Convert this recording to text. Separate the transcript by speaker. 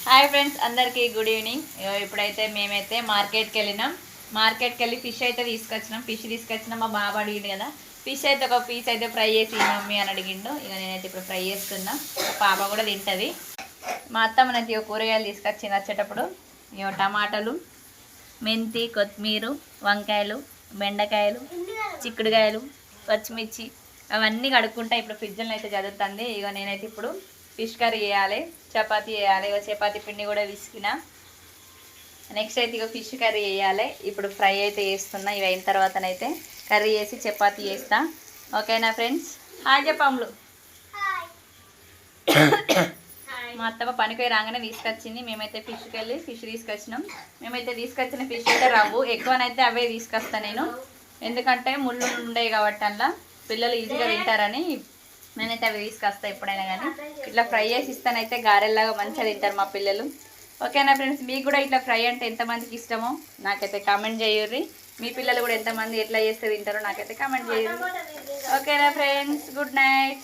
Speaker 1: Hi friends, అందరికీ good evening. ఇప్పుడైతే మేమైతే మార్కెట్కి వెళ్ళినాం. మార్కెట్కి వెళ్ళి ఫిష్ అయితే తీసుకొచ్చినాం. ఫిష్ తీసుకొచ్చినాం. మా బాబు అడిగిండు కదా, ఫిష్ అయితే ఒక పీస్ అయితే ఫ్రై చేసి మమ్మీ అని అడిగిండు. ఇక నేనైతే ఇప్పుడు ఫ్రై చేస్తున్నా. పాప కూడా తింటుంది. మా అత్త మనకి కూరగాయలు తీసుకొచ్చింది వచ్చేటప్పుడు. ఇక టమాటాలు, మెంతి, కొత్తిమీర, వంకాయలు, బెండకాయలు, చిక్కుడుకాయలు, పచ్చిమిర్చి అవన్నీ కడుక్కుంటా ఇప్పుడు ఫ్రిడ్జ్లో అయితే చదువుతుంది. ఇక నేనైతే ఇప్పుడు ఫిష్ కర్రీ చేయాలి, చపాతీ చేయాలి. ఇక చపాతీ పిండి కూడా విసికిన. నెక్స్ట్ అయితే ఇక ఫిష్ కర్రీ చేయాలి. ఇప్పుడు ఫ్రై అయితే చేస్తున్నా. ఇవి అయిన తర్వాతనైతే కర్రీ చేసి చపాతీ చేస్తా. ఓకేనా ఫ్రెండ్స్? హాయ్ చెప్పమ్ములు. మా అత్తమ్మ పనిపోయి రాగానే తీసుకొచ్చింది. మేమైతే ఫిష్కి వెళ్ళి ఫిష్ తీసుకొచ్చినాం. మేమైతే తీసుకొచ్చిన ఫిష్ అయితే రవ్వు ఎక్కువనైతే అవే తీసుకొస్తాను నేను, ఎందుకంటే ముళ్ళు ఉండేవి కాబట్టి అలా పిల్లలు ఈజీగా తింటారని నేనైతే అవి తీసుకొస్తా ఎప్పుడైనా. కానీ ఇట్లా ఫ్రై చేసి ఇస్తానైతే గారెల్లాగా మంచిగా తింటారు మా పిల్లలు. ఓకేనా ఫ్రెండ్స్? మీకు కూడా ఇట్లా ఫ్రై అంటే ఎంతమందికి ఇష్టమో నాకైతే కామెంట్ చేయుర్రి. మీ పిల్లలు కూడా ఎంతమంది ఎట్లా చేస్తే తింటారో నాకైతే కామెంట్ చేయుర్రి. ఓకేనా ఫ్రెండ్స్? Good night.